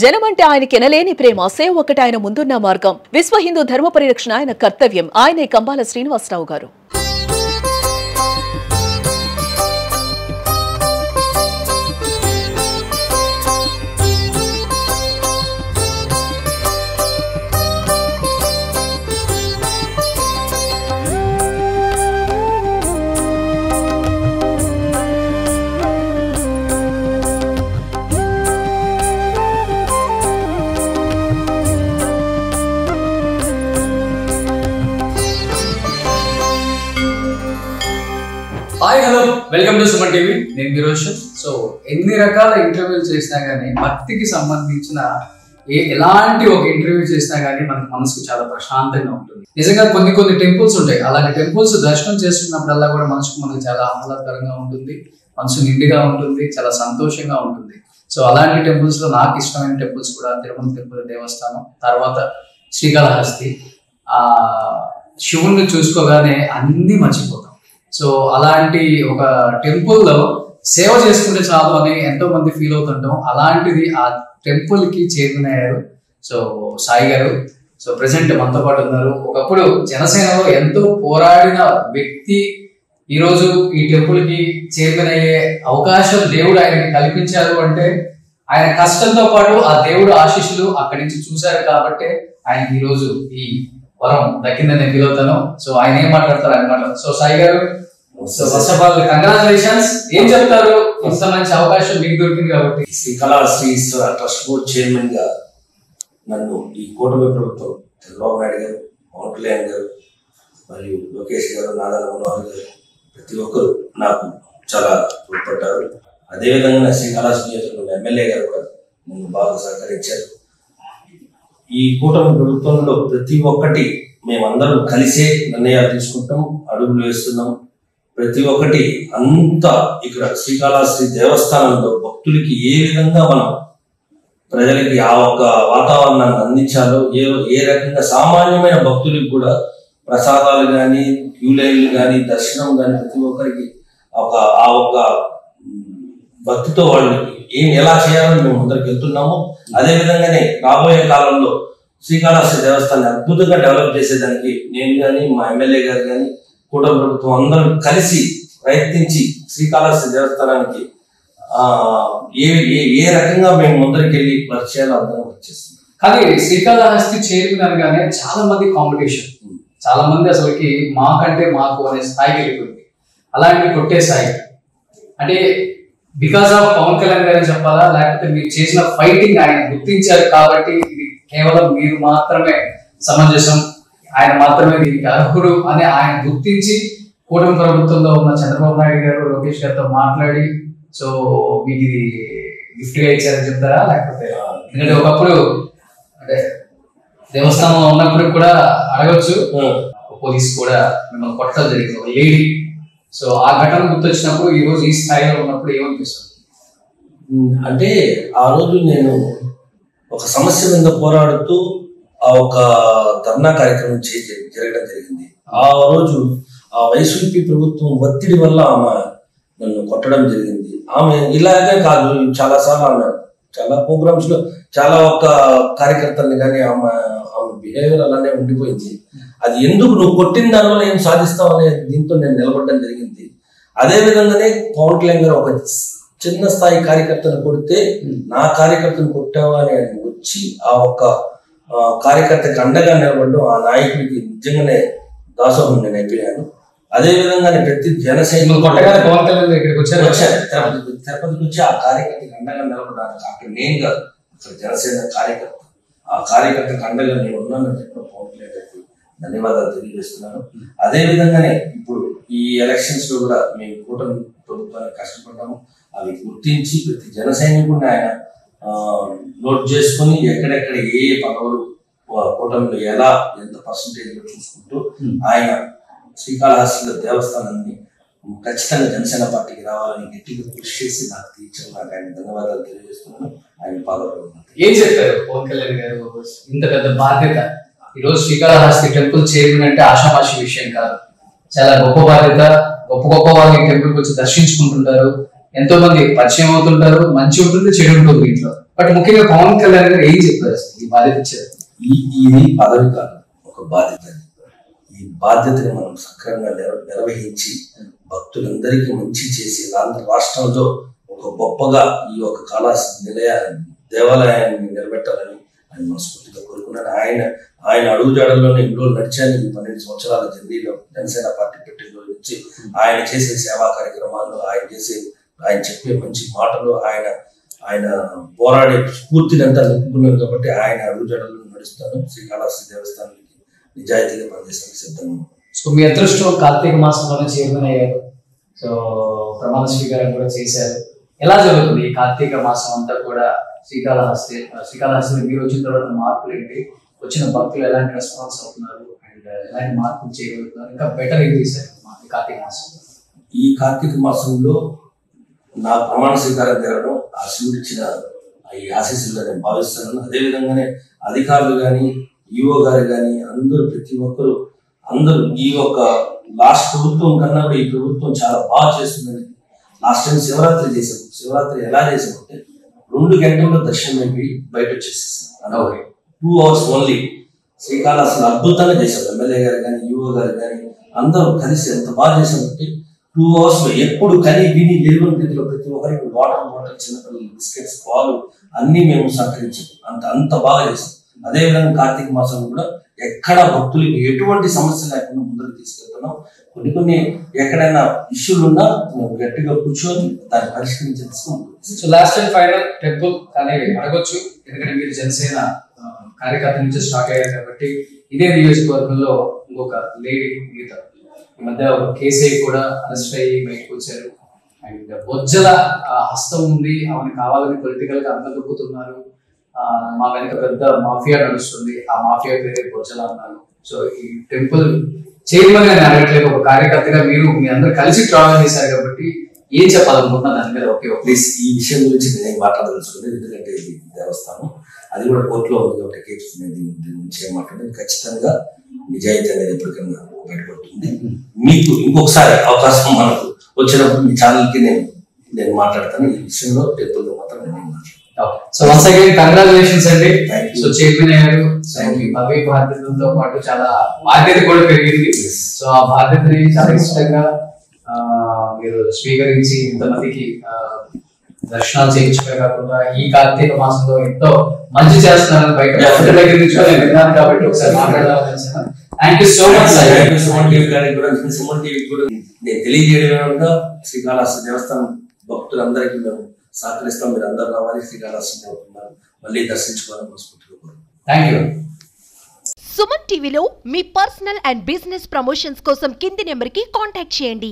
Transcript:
జనమంటే ఆయనకి ఎనలేని ప్రేమ, సేవ ఒకటి ఆయన ముందున్న మార్గం. విశ్వ హిందూ ధర్మ పరిరక్షణ ఆయన కర్తవ్యం. ఆయనే కంబాల శ్రీనివాసరావు గారు. Hi hello welcome to Suman TV. నేను మీ రోషన్. సో ఎన్ని రకాల ఇంటర్వ్యూలు చేసినా కానీ భక్తికి సంబంధించిన ఎలాంటి ఒక ఇంటర్వ్యూ చేసినా కానీ మనకి మనసుకు చాలా ప్రశాంతంగా ఉంటుంది. నిజంగా కొన్ని టెంపుల్స్ ఉంటాయి. అలాంటి టెంపుల్స్ దర్శనం చేసుకున్నప్పుడల్లా కూడా మనకు చాలా ఆహ్లాదకరంగా ఉంటుంది, మనసు నిండుగా ఉంటుంది, చాలా సంతోషంగా ఉంటుంది. సో అలాంటి టెంపుల్స్ లో నాకు ఇష్టమైన టెంపుల్స్ కూడా తిరుమల తిరుపతి దేవస్థానం, తర్వాత శ్రీకాళహస్తి. శివుణ్ణి చూసుకోగానే అన్ని మర్చిపోతాం. సో అలాంటి ఒక టెంపుల్లో సేవ చేసుకుంటే చాలు అని ఎంతో మంది ఫీల్ అవుతుంటాం. అలాంటిది ఆ టెంపుల్ కి చేరుకున్నారు సో సాయి గారు. సో ప్రెసెంట్ మనతో పాటు ఉన్నారు. ఒకప్పుడు జనసేనలో ఎంతో పోరాడిన వ్యక్తి ఈరోజు ఈ టెంపుల్ కి చేరుకునయ్యే అవకాశం దేవుడు ఆయనకి కల్పించారు అంటే ఆయన కష్టంతో పాటు ఆ దేవుడు ఆశీస్సులు అక్కడి నుంచి చూశారు కాబట్టి ఆయనకి ఈరోజు ఈ వరం దక్కిందని నేను ఫీల్ అవుతాను. సో ఆయన ఏం మాట్లాడతారు ఆయన మాట్లాడతారు. సో సాయి గారు, so first of all congratulations. ఏం చెప్తారు, ఇంత మంచి అవకాశం మీకు దొరికింది కాబట్టి. శ్రీకాళహస్తి ట్రస్ట్ బోర్డ్ చైర్మన్ గా నన్ను ఈ కూటమి ప్రభుత్వం చంద్రబాబు నాయుడు గారు, పవన్ కళ్యాణ్ గారు మరియు లోకేష్ గారు, నారాయణ మనోహర్ గారు ప్రతి ఒక్కరు నాకు చాలా తోడ్పడ్డారు. అదేవిధంగా శ్రీకాళహస్తి నియోజకవర్గం ఎమ్మెల్యే గారు కూడా నన్ను బాగా సహకరించారు. ఈ కూటమి ప్రభుత్వంలో ప్రతి ఒక్కటి మేమందరం కలిసే నిర్ణయాలు తీసుకుంటాం, అడుగులు వేస్తున్నాం. ప్రతి ఒక్కటి అంతా ఇక్కడ శ్రీకాళహస్తి దేవస్థానంలో భక్తులకి ఏ విధంగా మనం ప్రజలకి ఆ ఒక్క వాతావరణాన్ని అందించాలో, ఏ రకంగా సామాన్యమైన భక్తులకి కూడా ప్రసాదాలు కానీ, క్యూ లైన్లు కానీ, దర్శనం కానీ ప్రతి ఒక్కరికి ఆ ఒక్క భక్తితో వాళ్ళకి ఎలా చేయాలని మేము ముందరికి వెళ్తున్నాము. అదే విధంగానే రాబోయే కాలంలో శ్రీకాళహస్తి దేవస్థానాన్ని అద్భుతంగా డెవలప్ చేసేదానికి నేను కానీ, మా ఎమ్మెల్యే గారు కానీ, కూటమి ప్రభుత్వం అందరం కలిసి ప్రయత్నించి శ్రీకాళహస్తి దేవస్థానానికి ఏ రకంగా మేము ముందరికి వెళ్ళి పరిచయాలు అందరం వచ్చేస్తాం. కానీ శ్రీకాళహస్తి చేరుకునగానే చాలా మంది కాంపిటీషన్, చాలా మంది అసలుకి మాకంటే మాకు అనే స్థాయికి వెళ్ళిపోయింది. అలాంటి కొట్టే స్థాయి అంటే బికాస్ ఆఫ్ పవన్ కళ్యాణ్ గారిని చెప్పాలా, లేకపోతే మీరు చేసిన ఫైటింగ్ ఆయన గుర్తించారు కాబట్టి ఇది కేవలం మీరు మాత్రమే సమంజసం, ఆయన మాత్రమే దీనికి అర్హుడు అని ఆయన గుర్తించి కూటమి ప్రభుత్వంలో ఉన్న చంద్రబాబు నాయుడు గారు, లోకేష్ గారితో మాట్లాడి సో మీకు ఇది గిఫ్ట్ గా ఇచ్చారని చెప్తారా? లేకపోతే ఎందుకంటే ఒకప్పుడు అంటే దేవస్థానంలో ఉన్నప్పుడు కూడా అడగచ్చు, పోలీస్ కూడా మిమ్మల్ని కొట్టడం జరిగింది, ఒక లేడీ. సో ఆ ఘటన గుర్తొచ్చినప్పుడు ఈ రోజు ఈ స్థాయిలో ఉన్నప్పుడు ఏమనిపిస్తుంది? అంటే ఆ రోజు నేను ఒక సమస్య మీద పోరాడుతూ ఆ ఒక ధర్నా కార్యక్రమం జరగడం జరిగింది. ఆ రోజు ఆ వైసీపీ ప్రభుత్వం ఒత్తిడి వల్ల ఆమె నన్ను కొట్టడం జరిగింది. ఆమె ఇలాగే కాదు, చాలా సార్లు ఆమె చాలా ప్రోగ్రామ్స్ లో చాలా ఒక కార్యకర్తల్ని కానీ ఆమె బిహేవియర్ అలానే ఉండిపోయింది. అది ఎందుకు నువ్వు కొట్టిన దానివల్ల ఏం సాధిస్తావు అనే దీంతో నేను నిలబడడం జరిగింది. అదే విధంగానే పవన్ కళ్యాణ్ గారు ఒక చిన్న స్థాయి కార్యకర్తను కొడితే నా కార్యకర్తను కొట్టావా అని ఆయన వచ్చి ఆ ఒక్క కార్యకర్తకి అండగా నిలబడడం, ఆ నాయకుడికి నిజంగానే దాసోహం నేను అయిపోయాను. అదే విధంగానే ప్రతి జనసైనికులు తిరుపతికి వచ్చి ఆ కార్యకర్తకి అండగా నిలబడడానికి అక్కడ నేను కాదు, అక్కడ జనసేన కార్యకర్త, ఆ కార్యకర్తకి అండగా నేను ఉన్నానని చెప్పిన పవన్ కళ్యాణ్ గారికి ధన్యవాదాలు తెలియజేస్తున్నాను. అదే విధంగానే ఇప్పుడు ఈ ఎలక్షన్స్ లో కూడా మేము కూటమి ప్రభుత్వానికి కష్టపడ్డాము. అవి గుర్తించి ప్రతి జనసైనికుడిని ఆయన నోట్ చేసుకుని ఎక్కడెక్కడ ఏ పదవులు కూటమిలో ఎలా ఎంత పర్సంటేజ్ లో చూసుకుంటూ ఆయన శ్రీకాళహస్తి దేవస్థానాన్ని ఖచ్చితంగా జనసేన పార్టీకి రావాలని గట్టిగా కృషి చేసి నాకు తీర్చారు. నాకు ఆయన ధన్యవాదాలు తెలియజేస్తున్నాను. ఆయన పాదపడు. ఏం చెప్పారు పవన్ కళ్యాణ్ గారు? ఇంత పెద్ద బాధ్యత, ఈరోజు శ్రీకాళహస్తి టెంపుల్ చేరుకుని అంటే ఆషామాషి విషయం కాదు, చాలా గొప్ప బాధ్యత. గొప్ప వాళ్ళు టెంపుల్కి వచ్చి దర్శించుకుంటుంటారు, ఎంతో మంది పరిచయం అవుతుంటారు, మంచి ఉంటుంది చెడు ఉంటుంది ఇంట్లో. బట్ ముఖ్యంగా పవన్ కళ్యాణ్ గారు ఏం చెప్పారు అసలు ఈ బాధ్యత ఇచ్చారు? ఇది పదవి కాదు, ఒక బాధ్యత. ఈ బాధ్యతని మనం సక్రమంగా నిర్వహించి భక్తులందరికీ మంచి చేసి ఆంధ్ర రాష్ట్రంలో ఒక గొప్పగా ఈ యొక్క దేవాలయాన్ని నిలబెట్టాలని ఆయన మనస్ఫూర్తిగా కోరుకున్నాను. ఆయన అడుగుజాడల్లోనే ఇన్ని నడిచాను. ఈ 12 సంవత్సరాల జర్నీలో జనసేన పార్టీ పెట్టిన రోజు నుంచి ఆయన చేసే సేవా కార్యక్రమాలు, ఆయన చెప్పే మంచి మాటలు, ఆయన పోరాడే స్ఫూర్తిని అంతా నింపుకున్నాను. కాబట్టి ఆయన అడుగుజాడల్లో నడుస్తాను. శ్రీకాళహస్తి దేవస్థానానికి నిజాయితీగా పనిచేసడానికి సిద్ధంగా. సో మీ అదృష్టం కార్తీక మాసంలోనే చైర్మన్ అయ్యారు. సో ప్రమాణ స్వీకారం కూడా చేశారు. ఎలా జరుగుతుంది ఈ కార్తీక మాసం అంతా కూడా శ్రీకాళహస్తి మీరు వచ్చిన తర్వాత మార్పులు ఏంటి, వచ్చిన భక్తులు ఎలాంటి రెస్పాన్స్ అవుతున్నారు అండ్ ఎలాంటి మార్పులు చేయగలుగుతున్నారు, ఇంకా బెటర్ ఏం చేశారు ఈ కార్తీక మాసం? ఈ కార్తీక మాసంలో నా ప్రమాణ స్వీకారం జరగడం ఆ శివుడు ఇచ్చిన ఈ ఆశీస్సులుగా నేను భావిస్తున్నాను. అదేవిధంగానే అధికారులు కానీ, ఈఓ గారు కానీ ప్రతి ఒక్కరు ఈ యొక్క లాస్ట్ ప్రభుత్వం కన్నా కూడా ఈ ప్రభుత్వం చాలా బాగా చేస్తుందని. లాస్ట్ టైం శివరాత్రి చేసాం. శివరాత్రి ఎలా చేసామంటే 2 గంటల్లో దర్శనం అయిపోయి బయట వచ్చేసేసాం. 2 hours ఓన్లీ. శ్రీకాళహస్తిలో అద్భుతంగా చేశాం. ఎమ్మెల్యే గారు కానీ, ఈఓ గారు కానీ అందరూ కలిసి ఎంత బాగా చేసామంటే 2 hours లో ఎప్పుడు కని విని ఎరువుల రీతిలో ప్రతి ఒక్కరికి వాటర్ బాటిల్, చిన్నపిల్లలు బిస్కెట్స్, పాలు అన్ని మేము సహకరించాం. అంత బాగా చేసాం. అదేవిధంగా కార్తీక మాసం కూడా ఎక్కడ భక్తులకి ఎటువంటి సమస్య లేకుండా ముందుకు తీసుకెళ్తున్నాం. కొన్ని ఎక్కడైనా ఇష్యూలు ఉన్నా గట్టిగా కూర్చొని దాన్ని పరిష్కరించేందుకు. So last and final temple కానీ అడగొచ్చు, ఎందుకంటే మీరు జనసేన కార్యకర్త నుంచి స్టార్ట్ అయ్యారు కాబట్టి ఇదే నియోజకవర్గంలో ఇంకొక లేడీ గీత ఈ మధ్య ఒక కేసీ కూడా అరెస్ట్ అయ్యి బయటకు వచ్చారు. అండ్ బొజ్జల హస్తం ఉంది, ఆమెను కావాలని పొలిటికల్ గా అందదొక్కుతున్నారు. మా వెనక పెద్ద మాఫియా నడుస్తుంది, ఆ మాఫియా పేరే బొజ్జల అన్నారు. సో ఈ టెంపుల్ చైర్మన్ గా అడగట్లేదు, ఒక కార్యకర్తగా మీరు మీ అందరూ కలిసి ట్రావెల్ చేశారు కాబట్టి ఏం చెప్పాలనుకుంటున్నారు దాని మీద? ఓకే ప్లీజ్ ఈ విషయం గురించి నేను మాట్లాడదలుచుకున్నాను. ఎందుకంటే ఇది దేవస్థానం, అది కూడా కోర్టులో ఉంది కాబట్టి కేసు దీని గురించి ఏం మాట్లాడలేదు. ఖచ్చితంగా నిజాయితీ అనేది ఎప్పటికైనా బయటపడుతుంది. మీకు ఇంకొకసారి అవకాశం మనకు వచ్చినప్పుడు మీ ఛానల్కి నేను మాట్లాడతాను. ఈ విషయంలో టెంపుల్లో మాత్రం నేను మాట్లాడతాను. సో వన్స్ అగైన్ కంగ్రాచులేషన్స్ అండి. సో చైర్మన్ అయ్యారు. భవ్య బాధ్యతలతో పాటు చాలా బాధ్యత కూడా పెరిగింది. సో ఆ బాధ్యతని చాలా ఇష్టంగా మీరు స్వీకరించి ఇంతమందికి దర్శనాలు చేయించడమే కాకుండా ఈ కార్తీక మాసంలో ఎంతో మంచి చేస్తున్నారని బయట దగ్గర నుంచి విన్నాను కాబట్టి ఒకసారి మాట్లాడాలని. Thank you so much. Suman TV గారికి కూడా నేను తెలియజేయడం, శ్రీకాళహస్తి దేవస్థానం భక్తులందరికీ మేము సహకరిస్తాం. మీరు అందరూ రావాలి, శ్రీకాళహస్తి మళ్ళీ దర్శించుకోవాలని మనస్ఫూర్తిగా. Thank you. సుమన్ టీవీలో మీ పర్సనల్ అండ్ బిజినెస్ ప్రమోషన్స్ కోసం కింది నెంబర్కి కాంటాక్ట్ చేయండి.